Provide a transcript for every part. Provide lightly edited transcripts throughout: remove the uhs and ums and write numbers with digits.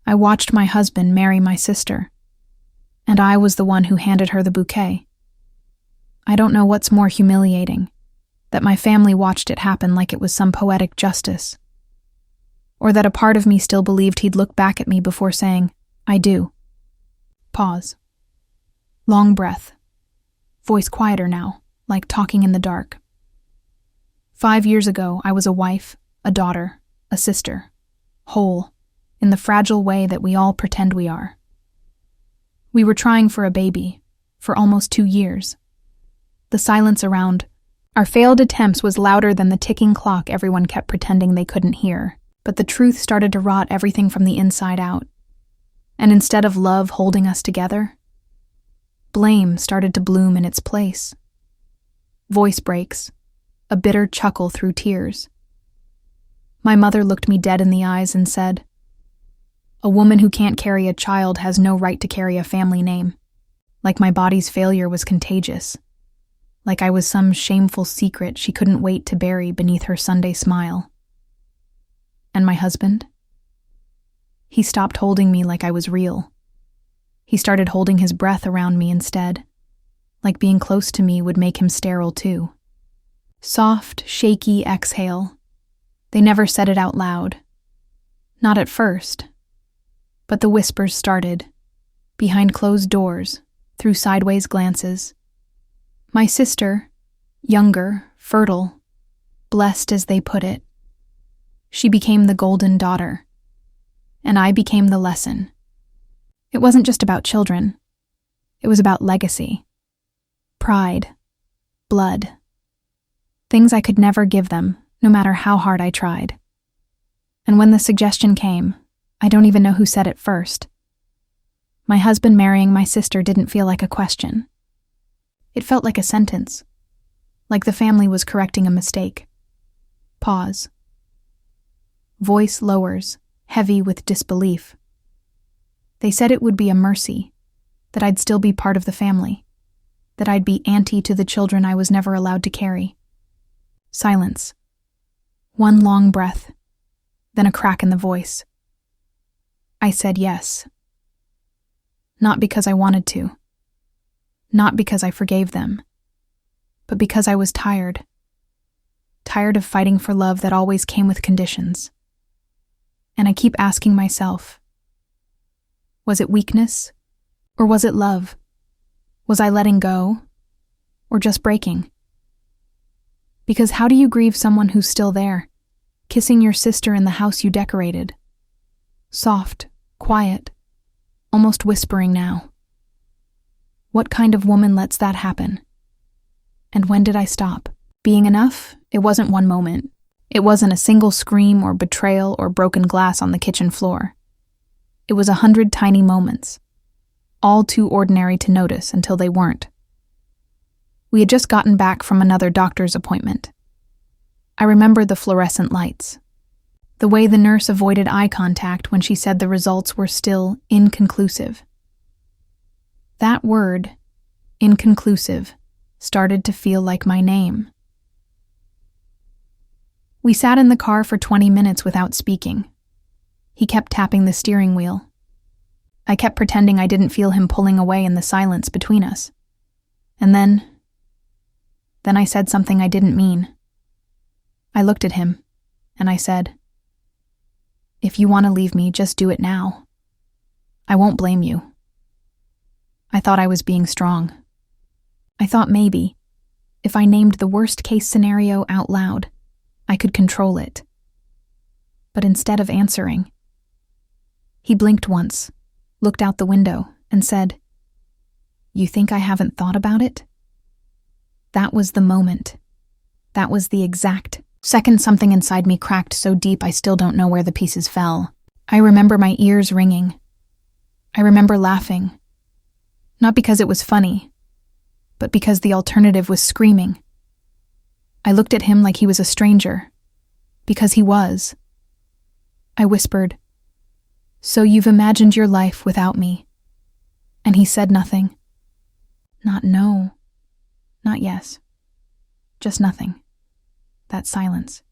I watched my husband marry my sister, and I was the one who handed her the bouquet. I don't know what's more humiliating, that my family watched it happen like it was some poetic justice, or that a part of me still believed he'd look back at me before saying, I do. Pause. Long breath. Voice quieter now, like talking in the dark. 5 years ago, I was a wife, a daughter, a sister, whole, in the fragile way that we all pretend we are. We were trying for a baby, for almost 2 years. The silence around our failed attempts was louder than the ticking clock everyone kept pretending they couldn't hear, but the truth started to rot everything from the inside out. And instead of love holding us together, blame started to bloom in its place. Voice breaks, a bitter chuckle through tears. My mother looked me dead in the eyes and said, "A woman who can't carry a child has no right to carry a family name," like my body's failure was contagious, like I was some shameful secret she couldn't wait to bury beneath her Sunday smile. And my husband? He stopped holding me like I was real. He started holding his breath around me instead, like being close to me would make him sterile too. Soft, shaky exhale. They never said it out loud. Not at first. But the whispers started, behind closed doors, through sideways glances. My sister, younger, fertile, blessed as they put it. She became the golden daughter, and I became the lesson. It wasn't just about children. It was about legacy, pride, blood, things I could never give them, no matter how hard I tried. And when the suggestion came, I don't even know who said it first. My husband marrying my sister didn't feel like a question. It felt like a sentence, like the family was correcting a mistake. Pause. Voice lowers, heavy with disbelief. They said it would be a mercy, that I'd still be part of the family, that I'd be auntie to the children I was never allowed to carry. Silence. One long breath, then a crack in the voice. I said yes. Not because I wanted to. Not because I forgave them. But because I was tired. Tired of fighting for love that always came with conditions. And I keep asking myself, was it weakness? Or was it love? Was I letting go? Or just breaking? Because how do you grieve someone who's still there, kissing your sister in the house you decorated? Soft, quiet, almost whispering now. What kind of woman lets that happen? And when did I stop? Being enough? It wasn't one moment. It wasn't a single scream or betrayal or broken glass on the kitchen floor. It was 100 tiny moments, all too ordinary to notice until they weren't. We had just gotten back from another doctor's appointment. I remember the fluorescent lights, the way the nurse avoided eye contact when she said the results were still inconclusive. That word, inconclusive, started to feel like my name. We sat in the car for 20 minutes without speaking. He kept tapping the steering wheel. I kept pretending I didn't feel him pulling away in the silence between us. And then I said something I didn't mean. I looked at him, and I said, "If you want to leave me, just do it now. I won't blame you." I thought I was being strong. I thought maybe, if I named the worst-case scenario out loud, I could control it. But instead of answering, he blinked once, looked out the window, and said, "You think I haven't thought about it?" That was the moment. That was the exact second something inside me cracked so deep I still don't know where the pieces fell. I remember my ears ringing. I remember laughing. Not because it was funny, but because the alternative was screaming. I looked at him like he was a stranger, because he was. I whispered, "So you've imagined your life without me?" And he said nothing. Not no. Not yes. Just nothing. That silence.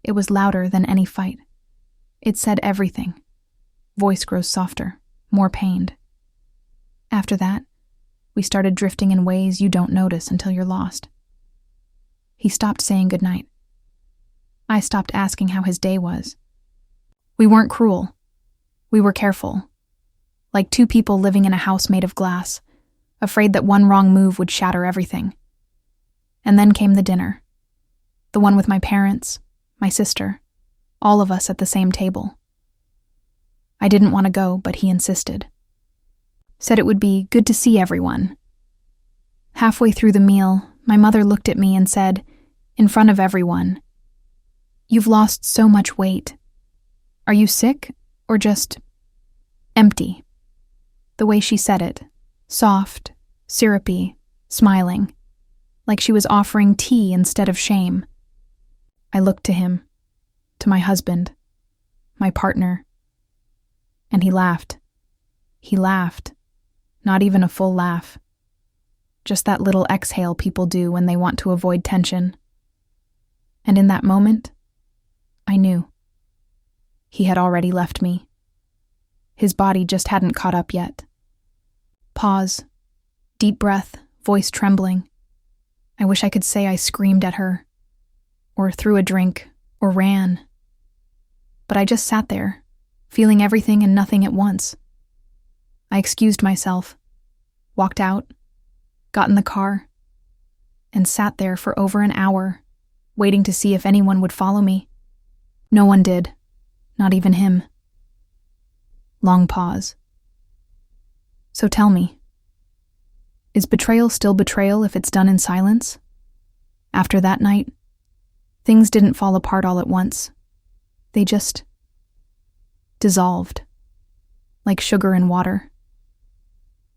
It was louder than any fight. It said everything. Voice grows softer, more pained. After that, we started drifting in ways you don't notice until you're lost. He stopped saying goodnight. I stopped asking how his day was. We weren't cruel. We were careful. Like two people living in a house made of glass, afraid that one wrong move would shatter everything. And then came the dinner. The one with my parents, my sister, all of us at the same table. I didn't want to go, but he insisted. Said it would be good to see everyone. Halfway through the meal, my mother looked at me and said, in front of everyone, "You've lost so much weight. Are you sick or just empty?" The way she said it, soft, syrupy, smiling, like she was offering tea instead of shame. I looked to him, to my husband, my partner, and he laughed. He laughed, not even a full laugh. Just that little exhale people do when they want to avoid tension. And in that moment, I knew. He had already left me. His body just hadn't caught up yet. Pause. Deep breath, voice trembling. I wish I could say I screamed at her, or threw a drink, or ran. But I just sat there, feeling everything and nothing at once. I excused myself, walked out, got in the car, and sat there for over an hour, waiting to see if anyone would follow me. No one did, not even him. Long pause. So tell me, is betrayal still betrayal if it's done in silence? After that night, things didn't fall apart all at once. They just dissolved, like sugar in water,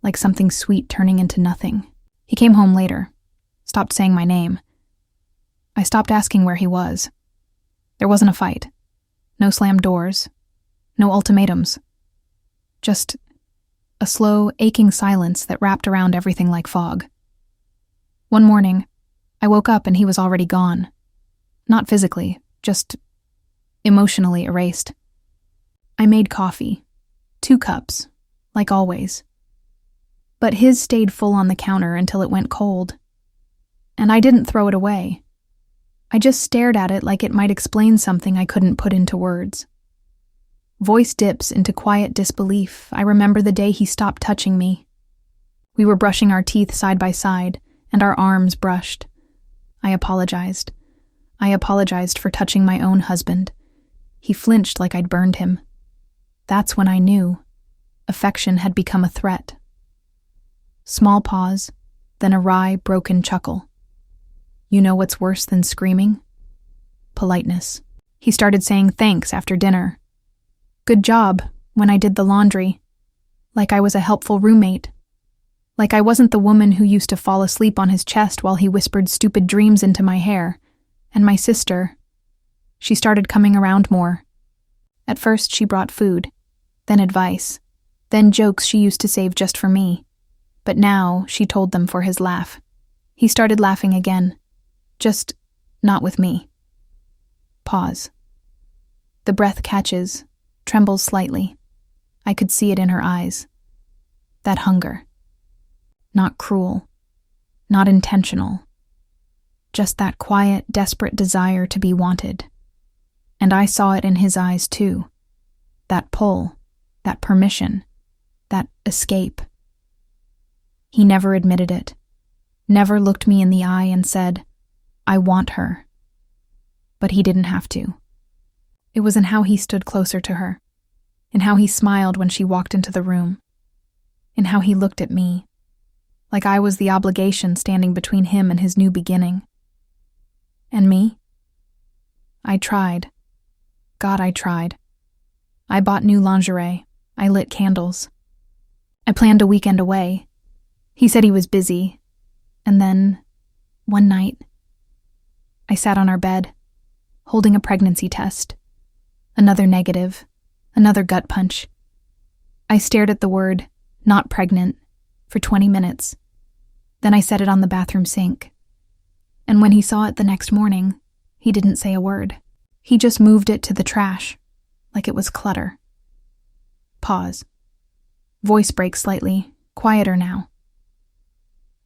like something sweet turning into nothing. He came home later, stopped saying my name. I stopped asking where he was. There wasn't a fight, no slammed doors, no ultimatums, just a slow, aching silence that wrapped around everything like fog. One morning, I woke up and he was already gone. Not physically, just emotionally erased. I made coffee, 2 cups, like always. But his stayed full on the counter until it went cold. And I didn't throw it away. I just stared at it like it might explain something I couldn't put into words. Voice dips into quiet disbelief. I remember the day he stopped touching me. We were brushing our teeth side by side, and our arms brushed. I apologized. I apologized for touching my own husband. He flinched like I'd burned him. That's when I knew. Affection had become a threat. Small pause, then a wry, broken chuckle. You know what's worse than screaming? Politeness. He started saying thanks after dinner. Good job, when I did the laundry. Like I was a helpful roommate. Like I wasn't the woman who used to fall asleep on his chest while he whispered stupid dreams into my hair. And my sister. She started coming around more. At first she brought food, then advice, then jokes she used to save just for me. But now she told them for his laugh. He started laughing again. Just not with me. Pause. The breath catches, trembles slightly. I could see it in her eyes. That hunger. Not cruel. Not intentional. Just that quiet, desperate desire to be wanted. And I saw it in his eyes too. That pull, that permission, that escape. He never admitted it. Never looked me in the eye and said, I want her. But he didn't have to. It was in how he stood closer to her, in how he smiled when she walked into the room, in how he looked at me, like I was the obligation standing between him and his new beginning. And me? I tried. God, I tried. I bought new lingerie. I lit candles. I planned a weekend away. He said he was busy. And then, one night, I sat on our bed, holding a pregnancy test. Another negative, another gut punch. I stared at the word, not pregnant, for 20 minutes. Then I set it on the bathroom sink. And when he saw it the next morning, he didn't say a word. He just moved it to the trash, like it was clutter. Pause. Voice breaks slightly, quieter now.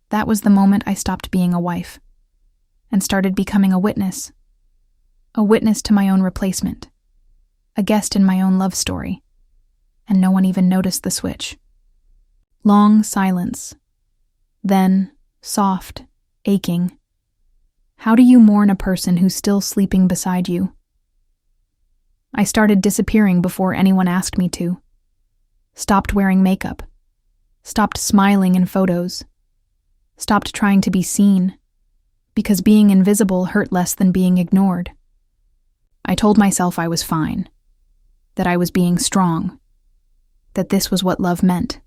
That was the moment I stopped being a wife and started becoming a witness to my own replacement, a guest in my own love story, and no one even noticed the switch. Long silence. Then, soft, aching. How do you mourn a person who's still sleeping beside you? I started disappearing before anyone asked me to. Stopped wearing makeup. Stopped smiling in photos. Stopped trying to be seen, because being invisible hurt less than being ignored. I told myself I was fine, that I was being strong, that this was what love meant: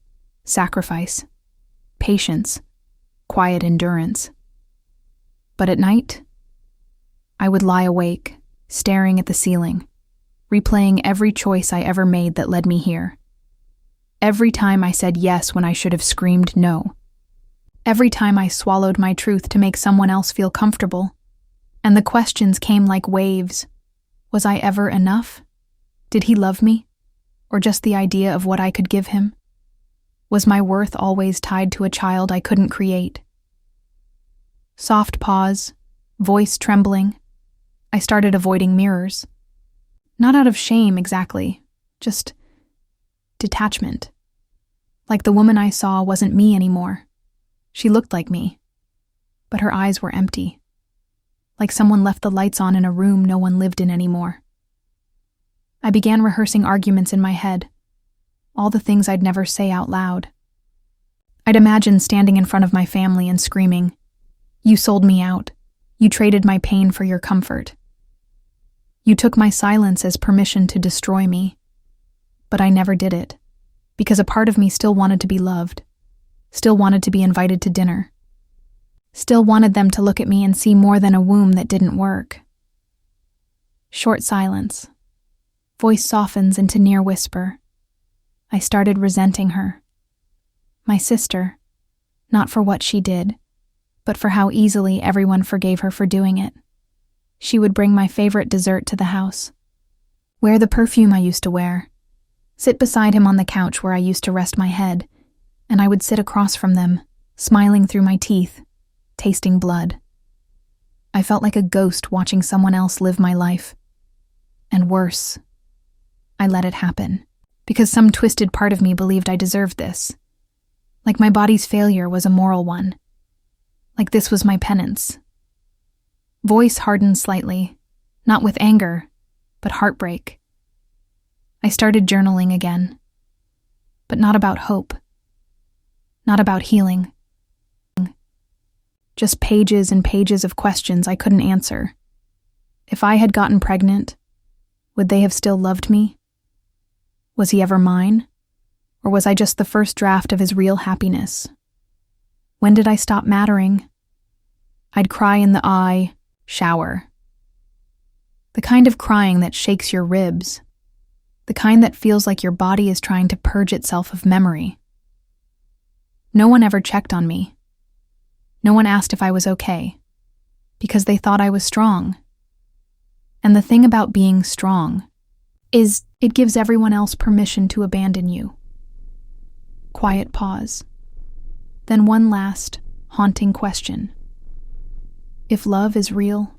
sacrifice, patience, quiet endurance. But at night, I would lie awake, staring at the ceiling, replaying every choice I ever made that led me here. Every time I said yes when I should have screamed no. Every time I swallowed my truth to make someone else feel comfortable. And the questions came like waves. Was I ever enough? Did he love me? Or just the idea of what I could give him? Was my worth always tied to a child I couldn't create? Soft pause, voice trembling. I started avoiding mirrors. Not out of shame exactly, just detachment. Like the woman I saw wasn't me anymore. She looked like me, but her eyes were empty. Like someone left the lights on in a room no one lived in anymore. I began rehearsing arguments in my head, all the things I'd never say out loud. I'd imagine standing in front of my family and screaming, "You sold me out. You traded my pain for your comfort. You took my silence as permission to destroy me." But I never did it, because a part of me still wanted to be loved, still wanted to be invited to dinner, still wanted them to look at me and see more than a womb that didn't work. Short silence. Voice softens into near whisper. I started resenting her. My sister, not for what she did, but for how easily everyone forgave her for doing it. She would bring my favorite dessert to the house, wear the perfume I used to wear, sit beside him on the couch where I used to rest my head, and I would sit across from them, smiling through my teeth, tasting blood. I felt like a ghost watching someone else live my life. And worse, I let it happen, because some twisted part of me believed I deserved this. Like my body's failure was a moral one. Like this was my penance. Voice hardened slightly, not with anger, but heartbreak. I started journaling again, but not about hope. Not about healing. Just pages and pages of questions I couldn't answer. If I had gotten pregnant, would they have still loved me? Was he ever mine? Or was I just the first draft of his real happiness? When did I stop mattering? I'd cry in the eye shower. The kind of crying that shakes your ribs. The kind that feels like your body is trying to purge itself of memory. No one ever checked on me. No one asked if I was okay, because they thought I was strong. And the thing about being strong is it gives everyone else permission to abandon you. Quiet pause. Then one last, haunting question. If love is real,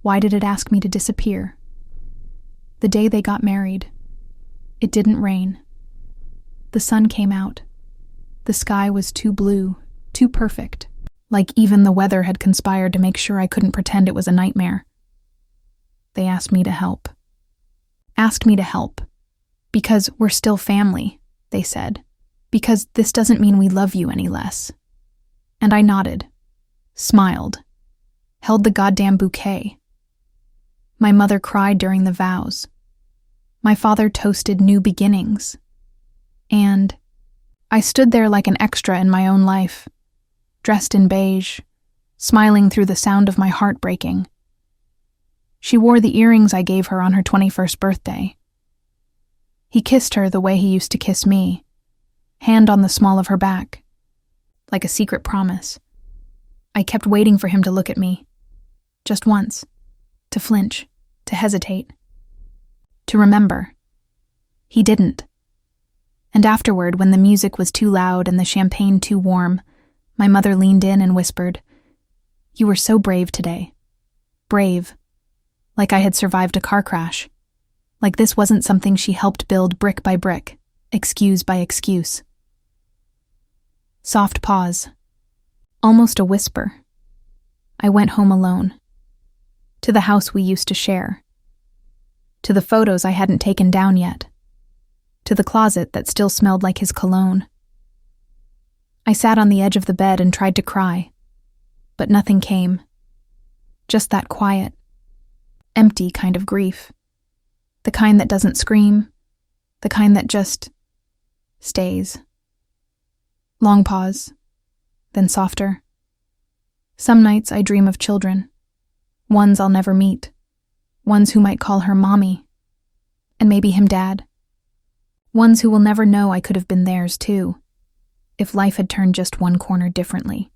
why did it ask me to disappear? The day they got married, it didn't rain. The sun came out. The sky was too blue, too perfect, like even the weather had conspired to make sure I couldn't pretend it was a nightmare. They asked me to help. Asked me to help. Because we're still family, they said. Because this doesn't mean we love you any less. And I nodded, smiled, held the goddamn bouquet. My mother cried during the vows. My father toasted new beginnings. And I stood there like an extra in my own life, dressed in beige, smiling through the sound of my heart breaking. She wore the earrings I gave her on her 21st birthday. He kissed her the way he used to kiss me, hand on the small of her back, like a secret promise. I kept waiting for him to look at me, just once, to flinch, to hesitate, to remember. He didn't. And afterward, when the music was too loud and the champagne too warm, my mother leaned in and whispered, "You were so brave today. Brave. Like I had survived a car crash. Like this wasn't something she helped build brick by brick, excuse by excuse." Soft pause. Almost a whisper. I went home alone. To the house we used to share. To the photos I hadn't taken down yet. To the closet that still smelled like his cologne. I sat on the edge of the bed and tried to cry, but nothing came. Just that quiet, empty kind of grief. The kind that doesn't scream, the kind that just stays. Long pause, then softer. Some nights I dream of children, ones I'll never meet, ones who might call her mommy, and maybe him dad. Ones who will never know I could have been theirs too, if life had turned just one corner differently.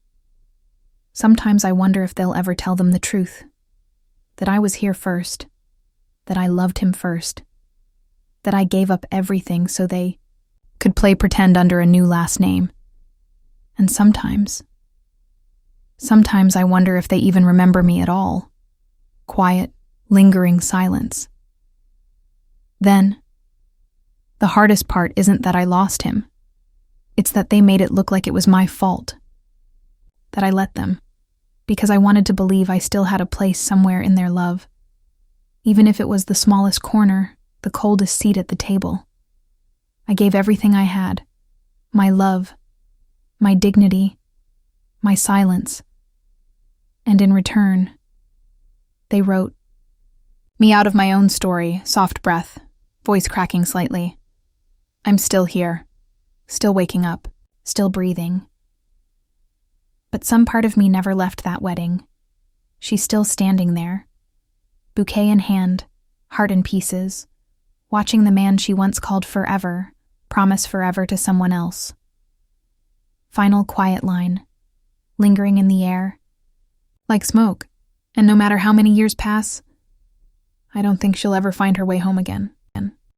Sometimes I wonder if they'll ever tell them the truth, that I was here first, that I loved him first, that I gave up everything so they could play pretend under a new last name. And sometimes I wonder if they even remember me at all. Quiet, lingering silence. Then, the hardest part isn't that I lost him. It's that they made it look like it was my fault. That I let them, because I wanted to believe I still had a place somewhere in their love. Even if it was the smallest corner, the coldest seat at the table. I gave everything I had. My love, my dignity, my silence. And in return, they wrote me out of my own story, soft breath, voice cracking slightly. I'm still here, still waking up, still breathing. But some part of me never left that wedding. She's still standing there, bouquet in hand, heart in pieces, watching the man she once called forever promise forever to someone else. Final quiet line, lingering in the air, like smoke, and no matter how many years pass, I don't think she'll ever find her way home again.